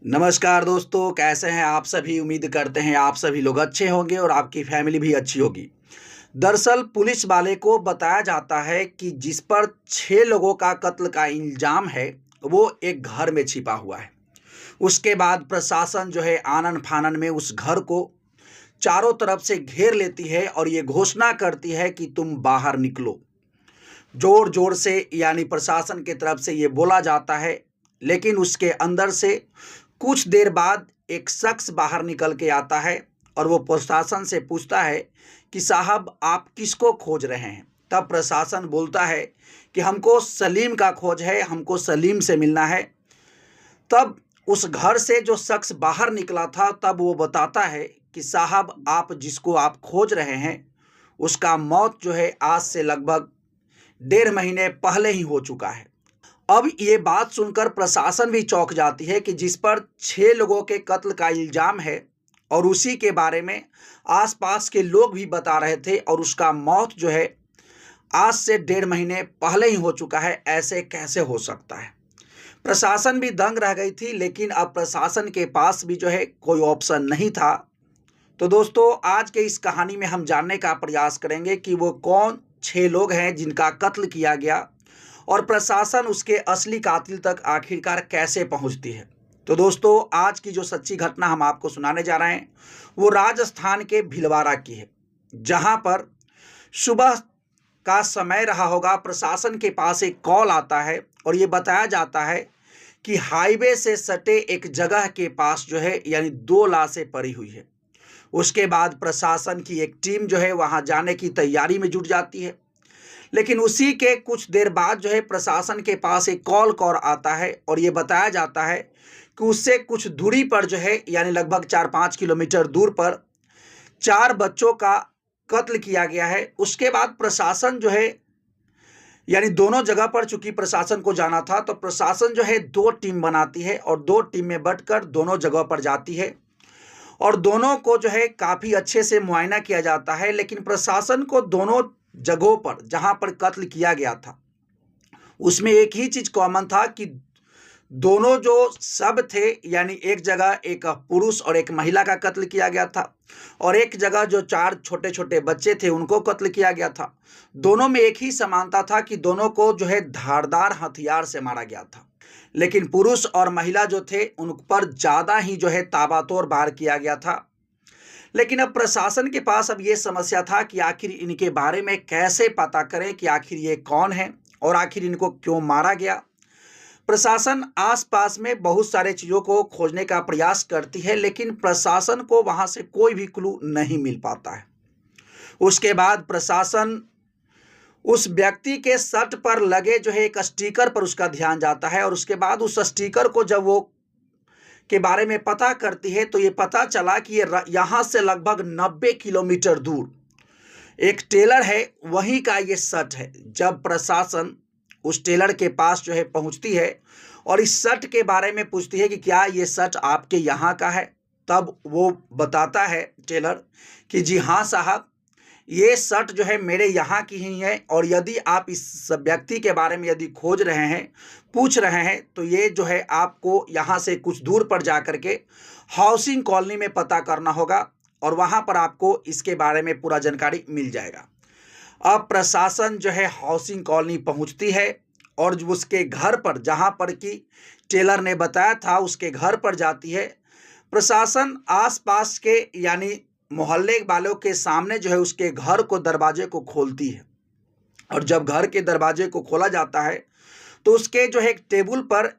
नमस्कार दोस्तों, कैसे हैं आप सभी। उम्मीद करते हैं आप सभी लोग अच्छे होंगे और आपकी फैमिली भी अच्छी होगी। दरअसल पुलिस वाले को बताया जाता है कि जिस पर 6 लोगों का कत्ल का इल्ज़ाम है, वो एक घर में छिपा हुआ है। उसके बाद प्रशासन जो है आनन-फानन में उस घर को चारों तरफ से घेर लेती है और ये घोषणा करती है कि तुम बाहर निकलो। ज़ोर-ज़ोर से यानी प्रशासन की तरफ से ये बोला जाता है, लेकिन उसके अंदर से कुछ देर बाद एक शख्स बाहर निकल के आता है और वो प्रशासन से पूछता है कि साहब आप किसको खोज रहे हैं। तब प्रशासन बोलता है कि हमको सलीम का खोज है, हमको सलीम से मिलना है। तब उस घर से जो शख्स बाहर निकला था तब वो बताता है कि साहब आप जिसको आप खोज रहे हैं उसका मौत जो है आज से लगभग 1.5 महीने पहले ही हो चुका है। अब ये बात सुनकर प्रशासन भी चौंक जाती है कि जिस पर 6 लोगों के कत्ल का इल्ज़ाम है और उसी के बारे में आसपास के लोग भी बता रहे थे और उसका मौत जो है आज से 1.5 महीने पहले ही हो चुका है, ऐसे कैसे हो सकता है। प्रशासन भी दंग रह गई थी, लेकिन अब प्रशासन के पास भी जो है कोई ऑप्शन नहीं था। तो दोस्तों, आज के इस कहानी में हम जानने का प्रयास करेंगे कि वो कौन 6 लोग हैं जिनका कत्ल किया गया और प्रशासन उसके असली कातिल तक आखिरकार कैसे पहुंचती है। तो दोस्तों, आज की जो सच्ची घटना हम आपको सुनाने जा रहे हैं वो राजस्थान के भीलवाड़ा की है, जहां पर सुबह का समय रहा होगा। प्रशासन के पास एक कॉल आता है और ये बताया जाता है कि हाईवे से सटे एक जगह के पास जो है यानी 2 लाशें पड़ी हुई है। उसके बाद प्रशासन की एक टीम जो है वहां जाने की तैयारी में जुट जाती है, लेकिन उसी के कुछ देर बाद जो है प्रशासन के पास एक कॉल आता है और ये बताया जाता है कि उससे कुछ दूरी पर जो है यानी लगभग 4-5 किलोमीटर दूर पर 4 बच्चों का कत्ल किया गया है। उसके बाद प्रशासन जो है यानी दोनों जगह पर चूंकि प्रशासन को जाना था तो प्रशासन जो है 2 टीम बनाती है और 2 टीम में बंटकर दोनों जगह पर जाती है और दोनों को जो है काफ़ी अच्छे से मुआयना किया जाता है। लेकिन प्रशासन को दोनों जगहों पर जहां पर कत्ल किया गया था उसमें एक ही चीज कॉमन था कि दोनों जो शव थे यानी एक जगह एक पुरुष और एक महिला का कत्ल किया गया था और एक जगह जो 4 छोटे छोटे बच्चे थे उनको कत्ल किया गया था। दोनों में एक ही समानता था कि दोनों को जो है धारदार हथियार से मारा गया था, लेकिन पुरुष और महिला जो थे उन पर ज़्यादा ही जो है ताबड़तोड़ वार किया गया था। लेकिन अब प्रशासन के पास अब ये समस्या था कि आखिर इनके बारे में कैसे पता करें कि आखिर ये कौन है और आखिर इनको क्यों मारा गया। प्रशासन आसपास में बहुत सारे चीज़ों को खोजने का प्रयास करती है, लेकिन प्रशासन को वहां से कोई भी क्लू नहीं मिल पाता है। उसके बाद प्रशासन उस व्यक्ति के शर्ट पर लगे जो है एक स्टिकर पर उसका ध्यान जाता है और उसके बाद उस स्टिकर को जब वो के बारे में पता करती है तो ये पता चला कि ये यहाँ से लगभग 90 किलोमीटर दूर एक टेलर है, वहीं का ये शर्ट है। जब प्रशासन उस टेलर के पास जो है पहुंचती है और इस शर्ट के बारे में पूछती है कि क्या ये शर्ट आपके यहाँ का है, तब वो बताता है टेलर कि जी हाँ साहब, ये शर्ट जो है मेरे यहाँ की ही है और यदि आप इस व्यक्ति के बारे में यदि खोज रहे हैं, पूछ रहे हैं, तो ये जो है आपको यहाँ से कुछ दूर पर जा कर के हाउसिंग कॉलोनी में पता करना होगा और वहाँ पर आपको इसके बारे में पूरा जानकारी मिल जाएगा। अब प्रशासन जो है हाउसिंग कॉलोनी पहुँचती है और उसके घर पर जहाँ पर कि टेलर ने बताया था उसके घर पर जाती है। प्रशासन आसपास के यानी मोहल्ले वालों के सामने जो है उसके घर को दरवाजे को खोलती है और जब घर के दरवाजे को खोला जाता है तो उसके जो है एक टेबल पर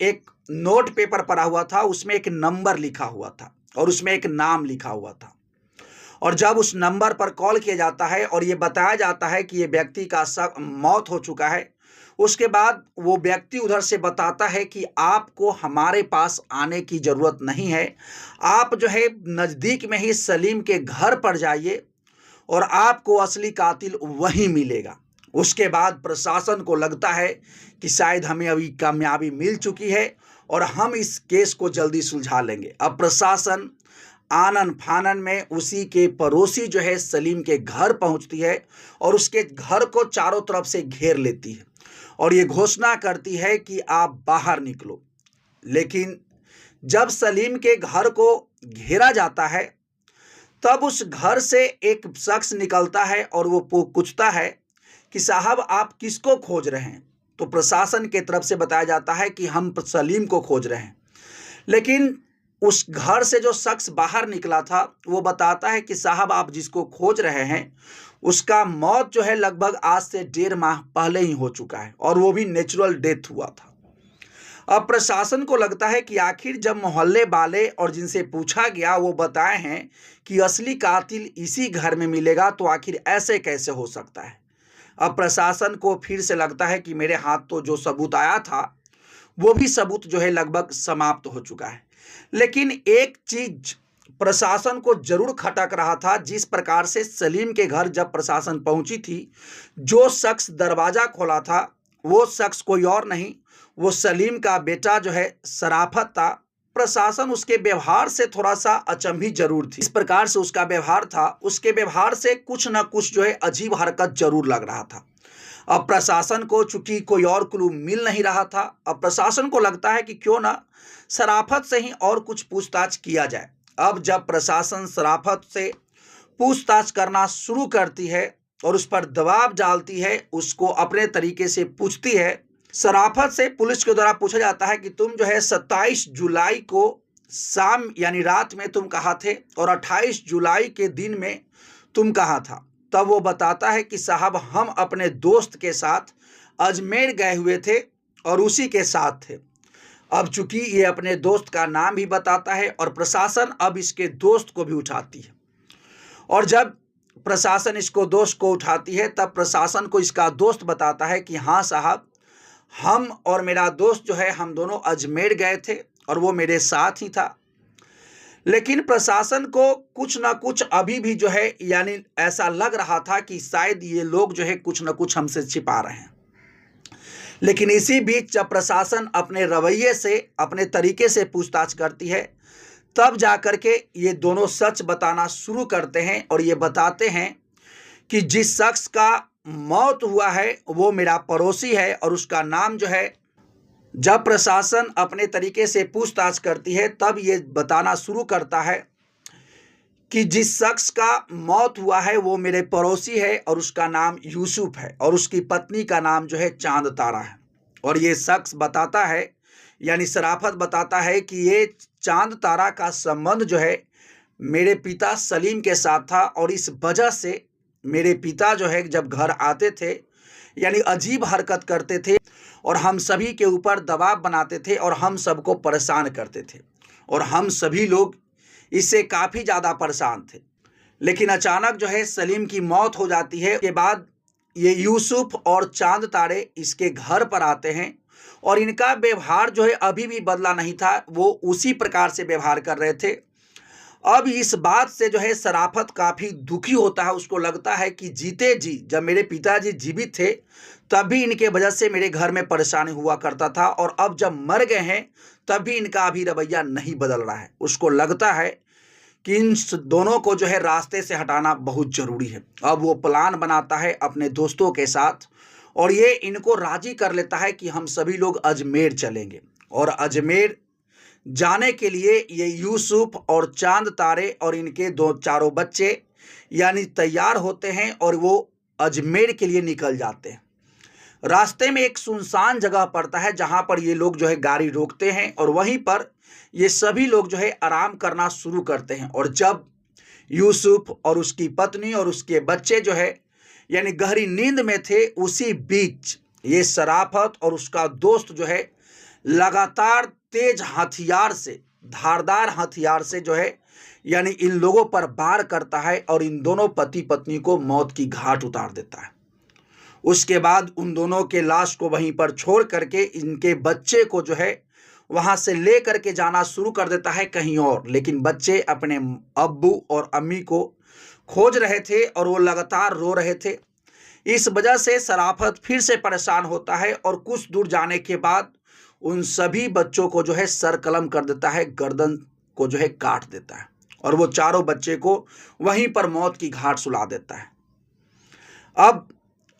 एक नोट पेपर पड़ा हुआ था, उसमें एक नंबर लिखा हुआ था और उसमें एक नाम लिखा हुआ था। और जब उस नंबर पर कॉल किया जाता है और ये बताया जाता है कि ये व्यक्ति का मौत हो चुका है, उसके बाद वो व्यक्ति उधर से बताता है कि आपको हमारे पास आने की ज़रूरत नहीं है, आप जो है नज़दीक में ही सलीम के घर पर जाइए और आपको असली कातिल वहीं मिलेगा। उसके बाद प्रशासन को लगता है कि शायद हमें अभी कामयाबी मिल चुकी है और हम इस केस को जल्दी सुलझा लेंगे। अब प्रशासन आनन फानन में उसी के पड़ोसी जो है सलीम के घर पहुंचती है और उसके घर को चारों तरफ से घेर लेती है और ये घोषणा करती है कि आप बाहर निकलो। लेकिन जब सलीम के घर को घेरा जाता है तब उस घर से एक शख्स निकलता है और वो पूछता है कि साहब आप किसको खोज रहे हैं। तो प्रशासन के तरफ से बताया जाता है कि हम सलीम को खोज रहे हैं। लेकिन उस घर से जो शख्स बाहर निकला था वो बताता है कि साहब आप जिसको खोज रहे हैं उसका मौत जो है लगभग आज से 1.5 माह पहले ही हो चुका है और वो भी नेचुरल डेथ हुआ था। अब प्रशासन को लगता है कि आखिर जब मोहल्ले वाले और जिनसे पूछा गया वो बताए हैं कि असली कातिल इसी घर में मिलेगा, तो आखिर ऐसे कैसे हो सकता है। अब प्रशासन को फिर से लगता है कि मेरे हाथ तो जो सबूत आया था वो भी सबूत जो है लगभग समाप्त हो चुका है। लेकिन एक चीज प्रशासन को जरूर खटक रहा था। जिस प्रकार से सलीम के घर जब प्रशासन पहुंची थी, जो शख्स दरवाजा खोला था वो शख्स कोई और नहीं, वो सलीम का बेटा जो है शराफत था। प्रशासन उसके व्यवहार से थोड़ा सा अचंभित जरूर थी। इस प्रकार से उसका व्यवहार था, उसके व्यवहार से कुछ ना कुछ जो है अजीब हरकत जरूर लग रहा था। अब प्रशासन को चूंकि कोई और क्लू मिल नहीं रहा था, अब प्रशासन को लगता है कि क्यों ना शराफत से ही और कुछ पूछताछ किया जाए। अब जब प्रशासन शराफत से पूछताछ करना शुरू करती है और उस पर दबाव डालती है, उसको अपने तरीके से पूछती है। शराफत से पुलिस के द्वारा पूछा जाता है कि तुम जो है 27 जुलाई को शाम यानी रात में तुम कहाँ थे और 28 जुलाई के दिन में तुम कहाँ था। तब वो बताता है कि साहब हम अपने दोस्त के साथ अजमेर गए हुए थे और उसी के साथ थे। अब चूंकि ये अपने दोस्त का नाम भी बताता है और प्रशासन अब इसके दोस्त को भी उठाती है, और जब प्रशासन इसको दोस्त को उठाती है तब प्रशासन को इसका दोस्त बताता है कि हाँ साहब, हम और मेरा दोस्त जो है हम दोनों अजमेर गए थे और वो मेरे साथ ही था। लेकिन प्रशासन को कुछ ना कुछ अभी भी जो है यानी ऐसा लग रहा था कि शायद ये लोग जो है कुछ ना कुछ हमसे छिपा रहे हैं। लेकिन इसी बीच जब प्रशासन अपने रवैये से अपने तरीके से पूछताछ करती है तब जाकर के ये दोनों सच बताना शुरू करते हैं और ये बताते हैं कि जिस शख्स का मौत हुआ है वो मेरा पड़ोसी है और उसका नाम जो है। जब प्रशासन अपने तरीके से पूछताछ करती है तब ये बताना शुरू करता है कि जिस शख्स का मौत हुआ है वो मेरे पड़ोसी है और उसका नाम यूसुफ है और उसकी पत्नी का नाम जो है चांद तारा है। और ये शख्स बताता है यानी शराफत बताता है कि ये चांद तारा का संबंध जो है मेरे पिता सलीम के साथ था और इस वजह से मेरे पिता जो है जब घर आते थे यानी अजीब हरकत करते थे और हम सभी के ऊपर दबाव बनाते थे और हम सबको परेशान करते थे और हम सभी लोग इससे काफ़ी ज़्यादा परेशान थे। लेकिन अचानक जो है सलीम की मौत हो जाती है। के बाद ये यूसुफ और चांद तारे इसके घर पर आते हैं और इनका व्यवहार जो है अभी भी बदला नहीं था, वो उसी प्रकार से व्यवहार कर रहे थे। अब इस बात से जो है शराफत काफ़ी दुखी होता है। उसको लगता है कि जीते जी जब मेरे पिताजी जीवित थे तब भी इनके वजह से मेरे घर में परेशानी हुआ करता था और अब जब मर गए हैं तब भी इनका अभी रवैया नहीं बदल रहा है। उसको लगता है कि इन दोनों को जो है रास्ते से हटाना बहुत ज़रूरी है। अब वो प्लान बनाता है अपने दोस्तों के साथ और ये इनको राज़ी कर लेता है कि हम सभी लोग अजमेर चलेंगे। और अजमेर जाने के लिए ये यूसुफ और चांद तारे और इनके चारों बच्चे यानी तैयार होते हैं और वो अजमेर के लिए निकल जाते हैं। रास्ते में एक सुनसान जगह पड़ता है जहां पर ये लोग जो है गाड़ी रोकते हैं और वहीं पर ये सभी लोग जो है आराम करना शुरू करते हैं। और जब यूसुफ और उसकी पत्नी और उसके बच्चे जो है यानी गहरी नींद में थे, उसी बीच ये शराफत और उसका दोस्त जो है लगातार तेज हथियार से धारदार हथियार से जो है यानी इन लोगों पर वार करता है और इन दोनों पति पत्नी को मौत की घाट उतार देता है। उसके बाद उन दोनों के लाश को वहीं पर छोड़ करके इनके बच्चे को जो है वहां से ले करके जाना शुरू कर देता है कहीं और। लेकिन बच्चे अपने अब्बू और अम्मी को खोज रहे थे और वो लगातार रो रहे थे। इस वजह से शराफत फिर से परेशान होता है और कुछ दूर जाने के बाद उन सभी बच्चों को जो है सर कलम कर देता है, गर्दन को जो है काट देता है और वो चारों बच्चे को वहीं पर मौत की घाट सुला देता है। अब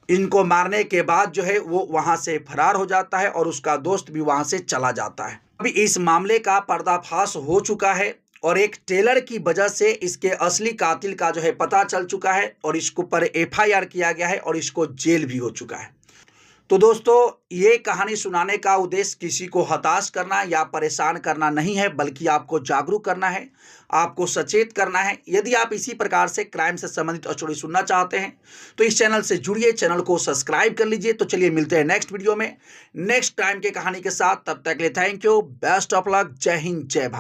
इनको मारने के बाद जो है वो वहां से फरार हो जाता है और उसका दोस्त भी वहां से चला जाता है। अभी इस मामले का पर्दाफाश हो चुका है और एक टेलर की वजह से इसके असली कातिल का जो है पता चल चुका है और इसके ऊपर एफआईआर किया गया है और इसको जेल भी हो चुका है। तो दोस्तों, ये कहानी सुनाने का उद्देश्य किसी को हताश करना या परेशान करना नहीं है, बल्कि आपको जागरूक करना है, आपको सचेत करना है। यदि आप इसी प्रकार से क्राइम से संबंधित स्टोरी सुनना चाहते हैं तो इस चैनल से जुड़िए, चैनल को सब्सक्राइब कर लीजिए। तो चलिए मिलते हैं नेक्स्ट वीडियो में नेक्स्ट क्राइम के कहानी के साथ। तब तक के लिए thank you, best of luck, जय हिंद, जय भारत।